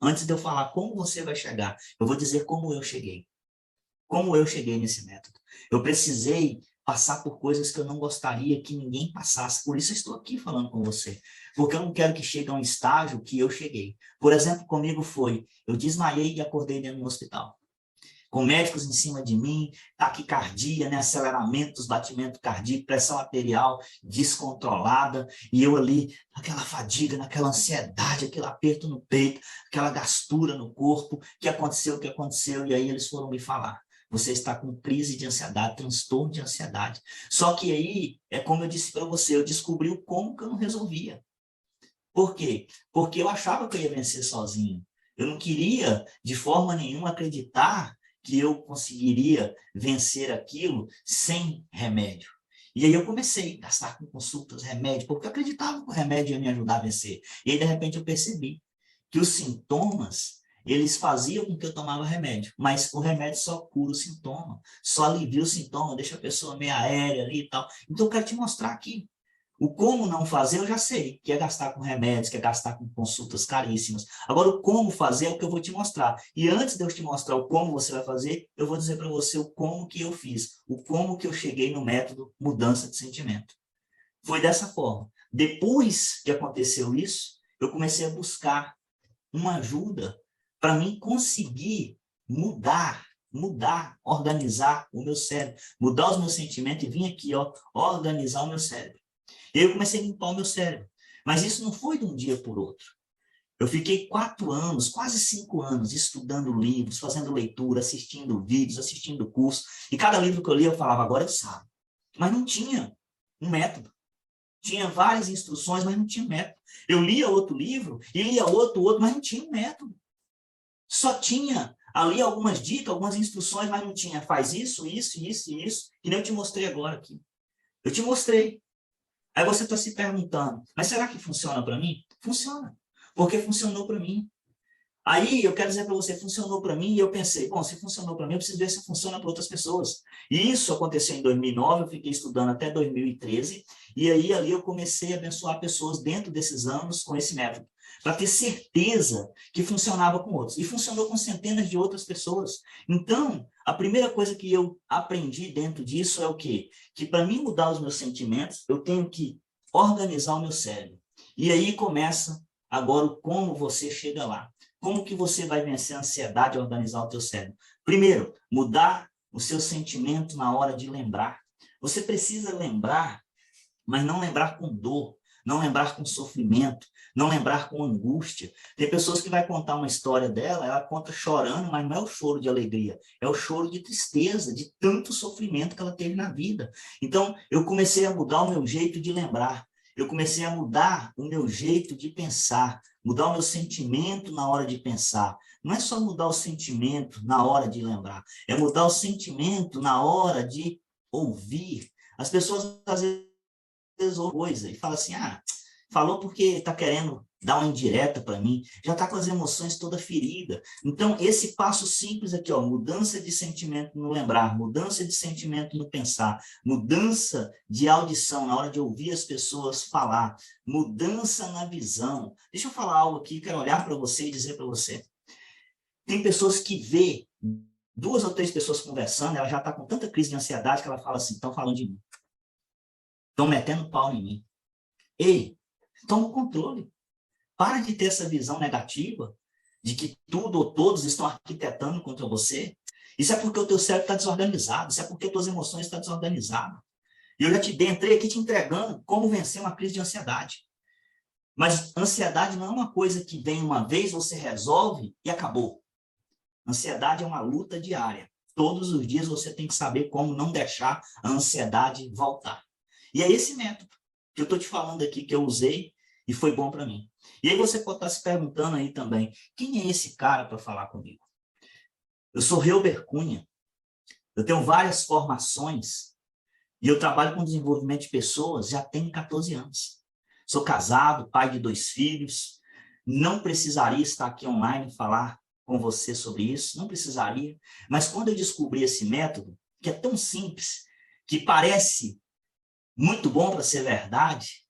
Antes de eu falar como você vai chegar, eu vou dizer como eu cheguei. Como eu cheguei nesse método. Eu precisei passar por coisas que eu não gostaria que ninguém passasse. Por isso eu estou aqui falando com você. Porque eu não quero que chegue a um estágio que eu cheguei. Por exemplo, comigo foi, eu desmaiei e acordei dentro do hospital. Com médicos em cima de mim, taquicardia, né, aceleramento dos batimentos cardíacos, pressão arterial descontrolada, e eu ali, aquela fadiga, naquela ansiedade, aquele aperto no peito, aquela gastura no corpo, o que aconteceu, e aí eles foram me falar. Você está com crise de ansiedade, transtorno de ansiedade. Só que aí, é como eu disse para você, eu descobri o como que eu não resolvia. Por quê? Porque eu achava que eu ia vencer sozinho. Eu não queria, de forma nenhuma, acreditar que eu conseguiria vencer aquilo sem remédio. E aí eu comecei a gastar com consultas, remédio, porque eu acreditava que o remédio ia me ajudar a vencer. E aí, de repente, eu percebi que os sintomas, eles faziam com que eu tomava remédio, mas o remédio só cura o sintoma, só alivia o sintoma, deixa a pessoa meio aérea ali e tal. Então, eu quero te mostrar aqui. O como não fazer eu já sei, que é gastar com remédios, que é gastar com consultas caríssimas. Agora, o como fazer é o que eu vou te mostrar. E antes de eu te mostrar o como você vai fazer, eu vou dizer para você o como que eu fiz, o como que eu cheguei no método mudança de sentimento. Foi dessa forma. Depois que aconteceu isso, eu comecei a buscar uma ajuda para mim conseguir mudar, organizar o meu cérebro, mudar os meus sentimentos e vir aqui, ó, organizar o meu cérebro. E aí eu comecei a limpar o meu cérebro. Mas isso não foi de um dia por outro. Eu fiquei 4 anos, quase 5 anos, estudando livros, fazendo leitura, assistindo vídeos, assistindo cursos. E cada livro que eu lia, eu falava, agora eu sabe. Mas não tinha um método. Tinha várias instruções, mas não tinha método. Eu lia outro livro, e lia outro, mas não tinha um método. Só tinha ali algumas dicas, algumas instruções, mas não tinha faz isso, que nem eu te mostrei agora aqui. Eu te mostrei. Aí você está se perguntando, mas será que funciona para mim? Funciona, porque funcionou para mim. Aí eu quero dizer para você, funcionou para mim, e eu pensei, bom, se funcionou para mim, eu preciso ver se funciona para outras pessoas. E isso aconteceu em 2009, eu fiquei estudando até 2013, e aí ali eu comecei a abençoar pessoas dentro desses anos com esse método, para ter certeza que funcionava com outros. E funcionou com centenas de outras pessoas. Então, a primeira coisa que eu aprendi dentro disso é o quê? Que para mim mudar os meus sentimentos, eu tenho que organizar o meu cérebro. E aí começa agora o como você chega lá. Como que você vai vencer a ansiedade e organizar o teu cérebro? Primeiro, mudar o seu sentimento na hora de lembrar. Você precisa lembrar, mas não lembrar com dor, não lembrar com sofrimento, não lembrar com angústia. Tem pessoas que vai contar uma história dela, ela conta chorando, mas não é o choro de alegria, é o choro de tristeza, de tanto sofrimento que ela teve na vida. Então, eu comecei a mudar o meu jeito de lembrar. Eu comecei a mudar o meu jeito de pensar, mudar o meu sentimento na hora de pensar. Não é só mudar o sentimento na hora de lembrar, é mudar o sentimento na hora de ouvir. As pessoas, às vezes, ouvem coisa e falam assim, falou porque está querendo dar uma indireta para mim, já está com as emoções toda ferida. Então, esse passo simples aqui, ó, mudança de sentimento no lembrar, mudança de sentimento no pensar, mudança de audição na hora de ouvir as pessoas falar, mudança na visão. Deixa eu falar algo aqui, quero olhar para você e dizer para você. Tem pessoas que vê 2 ou 3 pessoas conversando, ela já está com tanta crise de ansiedade que ela fala assim, estão falando de mim, estão metendo pau em mim. Ei, toma o controle. Para de ter essa visão negativa de que tudo ou todos estão arquitetando contra você. Isso é porque o teu cérebro está desorganizado, isso é porque as tuas emoções estão desorganizadas. E eu já entrei aqui te entregando como vencer uma crise de ansiedade. Mas ansiedade não é uma coisa que vem uma vez, você resolve e acabou. Ansiedade é uma luta diária. Todos os dias você tem que saber como não deixar a ansiedade voltar. E é esse método que eu estou te falando aqui, que eu usei e foi bom para mim. E aí você pode estar se perguntando aí também, quem é esse cara para falar comigo? Eu sou Reuber Cunha, eu tenho várias formações e eu trabalho com desenvolvimento de pessoas já tem 14 anos. Sou casado, pai de 2 filhos, não precisaria estar aqui online e falar com você sobre isso, não precisaria, mas quando eu descobri esse método, que é tão simples, que parece muito bom para ser verdade,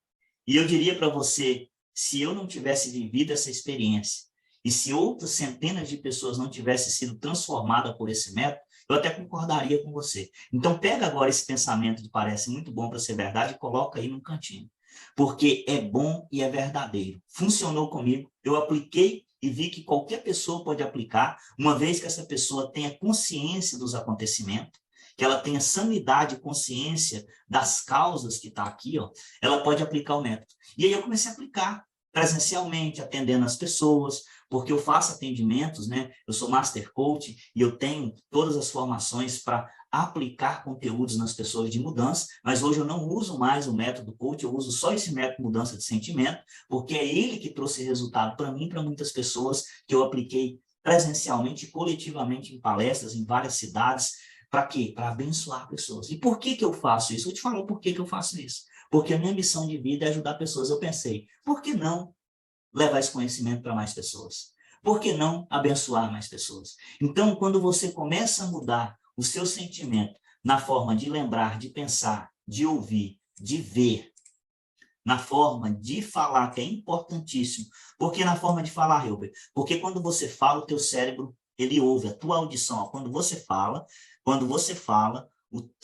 e eu diria para você, se eu não tivesse vivido essa experiência, e se outras centenas de pessoas não tivessem sido transformadas por esse método, eu até concordaria com você. Então, pega agora esse pensamento que parece muito bom para ser verdade e coloca aí num cantinho. Porque é bom e é verdadeiro. Funcionou comigo, eu apliquei e vi que qualquer pessoa pode aplicar, uma vez que essa pessoa tenha consciência dos acontecimentos, que ela tenha sanidade e consciência das causas que está aqui, ó, ela pode aplicar o método. E aí eu comecei a aplicar presencialmente, atendendo as pessoas, porque eu faço atendimentos, né? Eu sou Master Coach e eu tenho todas as formações para aplicar conteúdos nas pessoas de mudança, mas hoje eu não uso mais o método coach, eu uso só esse método mudança de sentimento, porque é ele que trouxe resultado para mim e para muitas pessoas que eu apliquei presencialmente e coletivamente em palestras em várias cidades. Para quê? Para abençoar pessoas. E por que eu faço isso? Eu te falo por que eu faço isso. Porque a minha missão de vida é ajudar pessoas. Eu pensei, por que não levar esse conhecimento para mais pessoas? Por que não abençoar mais pessoas? Então, quando você começa a mudar o seu sentimento na forma de lembrar, de pensar, de ouvir, de ver, na forma de falar, que é importantíssimo. Por que na forma de falar, Hilbert? Porque quando você fala, o teu cérebro, ele ouve, a tua audição. Ó, quando você fala,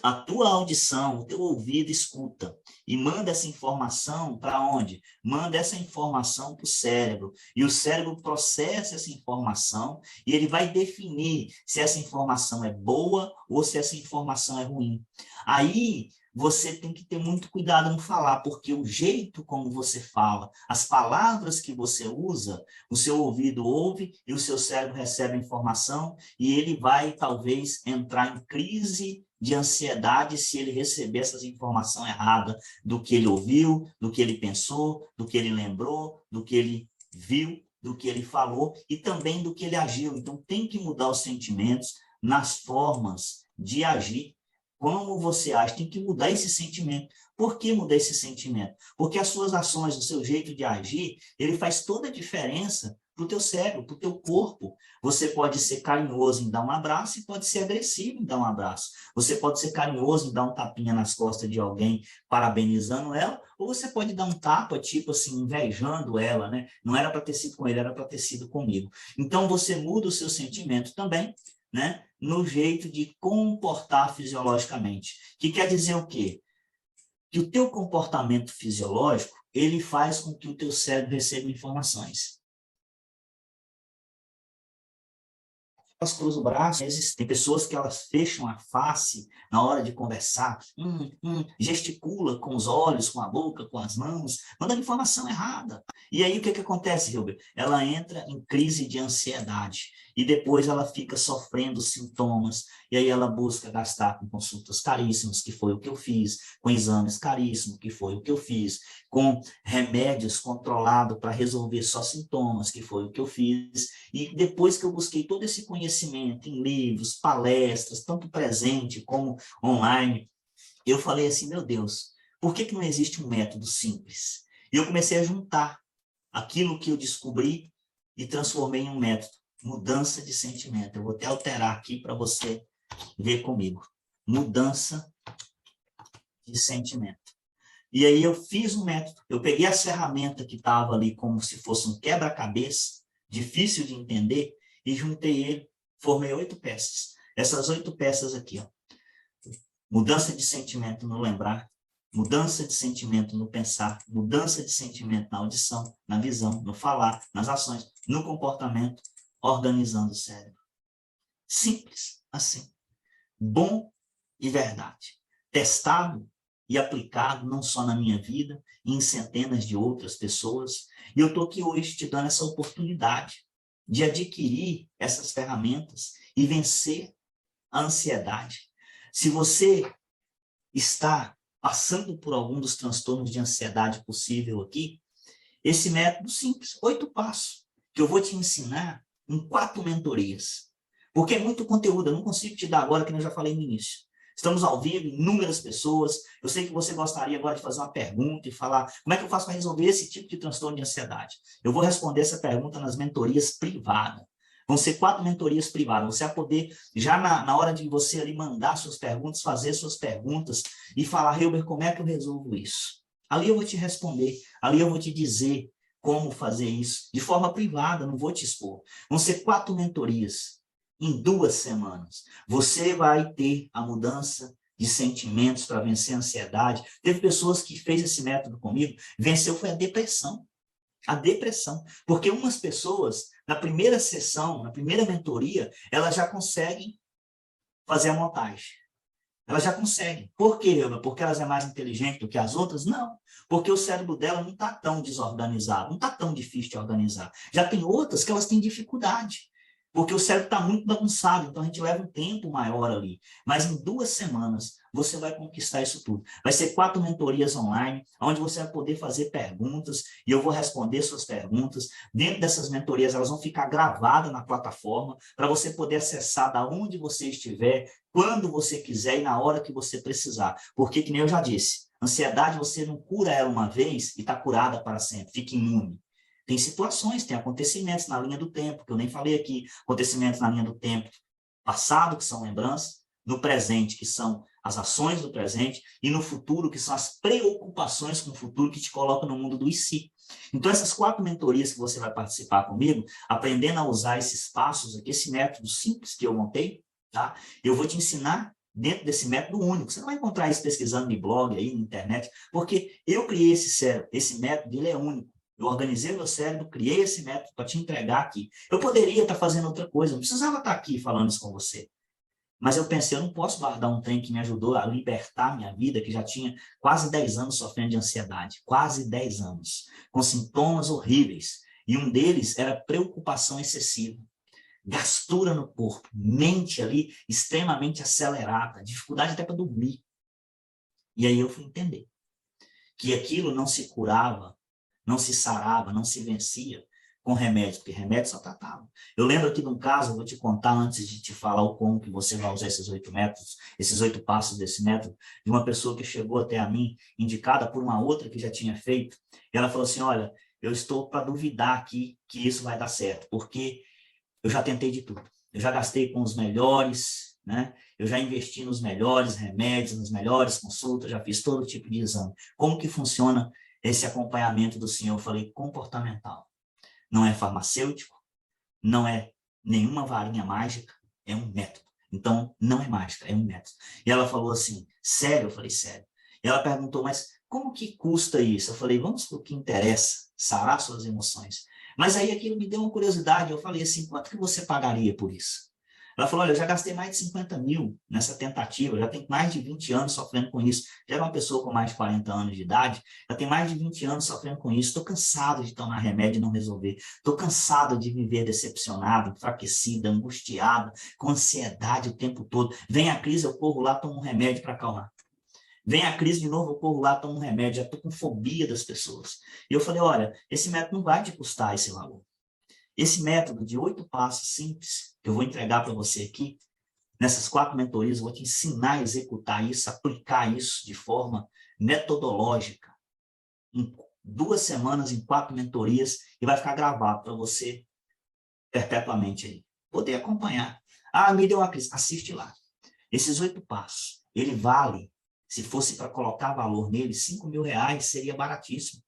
a tua audição, o teu ouvido escuta e manda essa informação para onde? Manda essa informação para o cérebro. E o cérebro processa essa informação e ele vai definir se essa informação é boa ou se essa informação é ruim. Aí você tem que ter muito cuidado no falar, porque o jeito como você fala, as palavras que você usa, o seu ouvido ouve e o seu cérebro recebe a informação e ele vai, talvez, entrar em crise de ansiedade se ele receber essas informações erradas do que ele ouviu, do que ele pensou, do que ele lembrou, do que ele viu, do que ele falou e também do que ele agiu. Então, tem que mudar os sentimentos nas formas de agir. Como você age, tem que mudar esse sentimento. Por que mudar esse sentimento? Porque as suas ações, o seu jeito de agir, ele faz toda a diferença para o teu cérebro, para o teu corpo. Você pode ser carinhoso em dar um abraço e pode ser agressivo em dar um abraço. Você pode ser carinhoso em dar um tapinha nas costas de alguém, parabenizando ela, ou você pode dar um tapa, tipo assim, invejando ela, né? Não era para ter sido com ele, era para ter sido comigo. Então, você muda o seu sentimento também, né? No jeito de comportar fisiologicamente. Que quer dizer o quê? Que o teu comportamento fisiológico, ele faz com que o teu cérebro receba informações. Elas cruzam o braço, tem pessoas que elas fecham a face na hora de conversar, gesticula com os olhos, com a boca, com as mãos, mandando informação errada. E aí o que acontece, Hilbert? Ela entra em crise de ansiedade e depois ela fica sofrendo sintomas e aí ela busca gastar com consultas caríssimas, que foi o que eu fiz, com exames caríssimos, que foi o que eu fiz, com remédios controlados para resolver só sintomas, que foi o que eu fiz. E depois que eu busquei todo esse conhecimento em livros, palestras, tanto presente como online, eu falei assim, meu Deus, por que não existe um método simples? E eu comecei a juntar aquilo que eu descobri e transformei em um método, mudança de sentimento. Eu vou até alterar aqui para você ver comigo. Mudança de sentimento. E aí eu fiz um método, eu peguei as ferramentas que estavam ali como se fosse um quebra-cabeça, difícil de entender, e juntei ele, formei 8 peças. Essas 8 peças aqui, ó. Mudança de sentimento no lembrar, mudança de sentimento no pensar, mudança de sentimento na audição, na visão, no falar, nas ações, no comportamento, organizando o cérebro. Simples assim. Bom e verdade. Testado e aplicado não só na minha vida, em centenas de outras pessoas. E eu estou aqui hoje te dando essa oportunidade de adquirir essas ferramentas e vencer a ansiedade. Se você está passando por algum dos transtornos de ansiedade possível aqui, esse método simples, 8 passos, que eu vou te ensinar em 4 mentorias. Porque é muito conteúdo, eu não consigo te dar agora, que eu já falei no início. Estamos ao vivo, inúmeras pessoas. Eu sei que você gostaria agora de fazer uma pergunta e falar como é que eu faço para resolver esse tipo de transtorno de ansiedade. Eu vou responder essa pergunta nas mentorias privadas. Vão ser 4 mentorias privadas. Você vai poder, já na hora de você ali mandar suas perguntas, fazer suas perguntas e falar, Hilbert, como é que eu resolvo isso? Ali eu vou te responder, ali eu vou te dizer como fazer isso de forma privada, não vou te expor. Vão ser 4 mentorias em 2 semanas. Você vai ter a mudança de sentimentos para vencer a ansiedade. Teve pessoas que fez esse método comigo, venceu foi a depressão. A depressão. Porque umas pessoas, na primeira sessão, na primeira mentoria, elas já conseguem fazer a montagem. Elas já conseguem. Por quê, Elba? Porque elas é mais inteligente do que as outras? Não. Porque o cérebro dela não está tão desorganizado, não está tão difícil de organizar. Já tem outras que elas têm dificuldade. Porque o cérebro está muito bagunçado, então a gente leva um tempo maior ali. Mas em 2 semanas, você vai conquistar isso tudo. Vai ser 4 mentorias online, onde você vai poder fazer perguntas, e eu vou responder suas perguntas. Dentro dessas mentorias, elas vão ficar gravadas na plataforma, para você poder acessar da onde você estiver, quando você quiser e na hora que você precisar. Porque, que nem eu já disse, ansiedade você não cura ela uma vez e está curada para sempre, fica imune. Tem situações, tem acontecimentos na linha do tempo, que eu nem falei aqui, acontecimentos na linha do tempo passado, que são lembranças, no presente, que são as ações do presente, e no futuro, que são as preocupações com o futuro que te colocam no mundo do e se. Então, essas 4 mentorias que você vai participar comigo, aprendendo a usar esses passos aqui, esse método simples que eu montei, tá? Eu vou te ensinar dentro desse método único. Você não vai encontrar isso pesquisando em blog, aí, na internet, porque eu criei esse método, ele é único. Eu organizei o meu cérebro, criei esse método para te entregar aqui. Eu poderia estar fazendo outra coisa, não precisava estar aqui falando isso com você. Mas eu pensei, eu não posso guardar um trem que me ajudou a libertar minha vida, que já tinha quase 10 anos sofrendo de ansiedade. Quase 10 anos. Com sintomas horríveis. E um deles era preocupação excessiva. Gastura no corpo. Mente ali extremamente acelerada. Dificuldade até para dormir. E aí eu fui entender que aquilo não se curava, não se sarava, não se vencia com remédio, porque remédio só tratava. Eu lembro aqui de um caso, eu vou te contar antes de te falar o como que você vai usar esses 8 métodos, esses 8 passos desse método, de uma pessoa que chegou até a mim, indicada por uma outra que já tinha feito, e ela falou assim, olha, eu estou para duvidar aqui que isso vai dar certo, porque eu já tentei de tudo. Eu já gastei com os melhores, né? Eu já investi nos melhores remédios, nas melhores consultas, já fiz todo tipo de exame. Como que funciona esse acompanhamento do senhor? Eu falei, comportamental. Não é farmacêutico, não é nenhuma varinha mágica, é um método. Então, não é mágica, é um método. E ela falou assim, sério? Eu falei, sério. E ela perguntou, mas como que custa isso? Eu falei, vamos para o que interessa, sarar suas emoções. Mas aí aquilo me deu uma curiosidade, eu falei assim, quanto que você pagaria por isso? Ela falou, olha, eu já gastei mais de 50 mil nessa tentativa, já tenho mais de 20 anos sofrendo com isso, já era uma pessoa com mais de 40 anos de idade, já tem mais de 20 anos sofrendo com isso, estou cansado de tomar remédio e não resolver, estou cansado de viver decepcionado, enfraquecida, angustiada, com ansiedade o tempo todo, vem a crise, eu corro lá, tomo um remédio para acalmar. Vem a crise de novo, eu corro lá, tomo um remédio, já estou com fobia das pessoas. E eu falei, olha, esse método não vai te custar esse valor. Esse método de 8 passos simples, que eu vou entregar para você aqui, nessas 4 mentorias, eu vou te ensinar a executar isso, aplicar isso de forma metodológica, em 2 semanas, em 4 mentorias, e vai ficar gravado para você perpetuamente aí. Poder acompanhar. Ah, me deu uma crise. Assiste lá. Esses 8 passos, ele vale, se fosse para colocar valor nele, R$ 5.000 seria baratíssimo.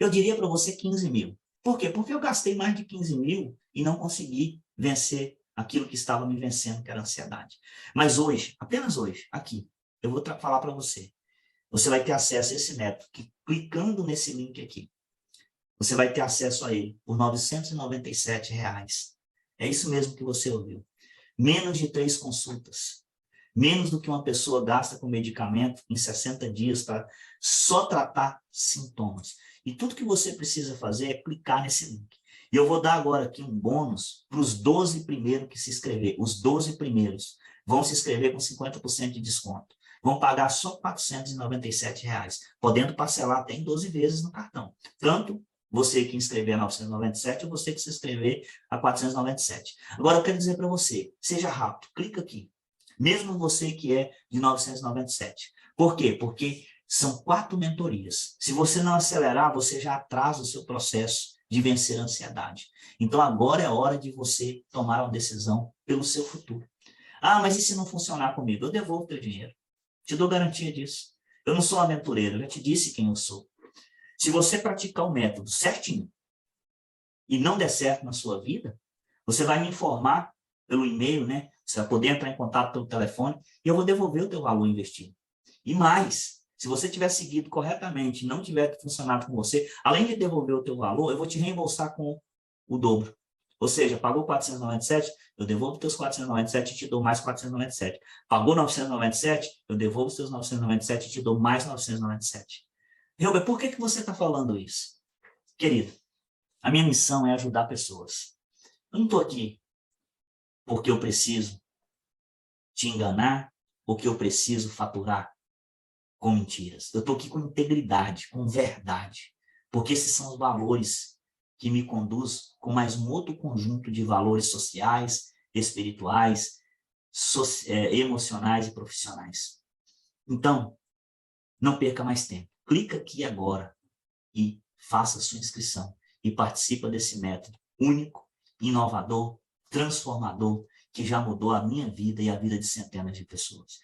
Eu diria para você 15 mil. Por quê? Porque eu gastei mais de 15 mil e não consegui vencer aquilo que estava me vencendo, que era a ansiedade. Mas hoje, apenas hoje, aqui, eu vou falar para você. Você vai ter acesso a esse método, que clicando nesse link aqui, você vai ter acesso a ele por R$ 997. É isso mesmo que você ouviu. Menos de 3 consultas. Menos do que uma pessoa gasta com medicamento em 60 dias para só tratar sintomas. E tudo que você precisa fazer é clicar nesse link. E eu vou dar agora aqui um bônus para os 12 primeiros que se inscrever. Os 12 primeiros vão se inscrever com 50% de desconto. Vão pagar só R$ 497, podendo parcelar até em 12 vezes no cartão. Tanto você que inscrever a 997 ou você que se inscrever a 497. Agora eu quero dizer para você, seja rápido, clica aqui. Mesmo você que é de 997. Por quê? Porque são 4 mentorias. Se você não acelerar, você já atrasa o seu processo de vencer a ansiedade. Então, agora é hora de você tomar uma decisão pelo seu futuro. Ah, mas e se não funcionar comigo? Eu devolvo o teu dinheiro. Te dou garantia disso. Eu não sou aventureiro, eu já te disse quem eu sou. Se você praticar o método certinho, e não der certo na sua vida, você vai me informar pelo e-mail, né? Você vai poder entrar em contato pelo telefone e eu vou devolver o teu valor investido. E mais, se você tiver seguido corretamente e não tiver funcionado com você, além de devolver o teu valor, eu vou te reembolsar com o dobro. Ou seja, pagou 497, eu devolvo os teus 497 e te dou mais 497. Pagou 997, eu devolvo os teus 997 e te dou mais 997. Helber, por que você está falando isso? Querido, a minha missão é ajudar pessoas. Eu não estou aqui porque eu preciso te enganar ou que eu preciso faturar com mentiras. Eu estou aqui com integridade, com verdade, porque esses são os valores que me conduzem com mais um outro conjunto de valores sociais, espirituais, emocionais e profissionais. Então, não perca mais tempo. Clica aqui agora e faça a sua inscrição e participa desse método único, inovador, transformador, que já mudou a minha vida e a vida de centenas de pessoas.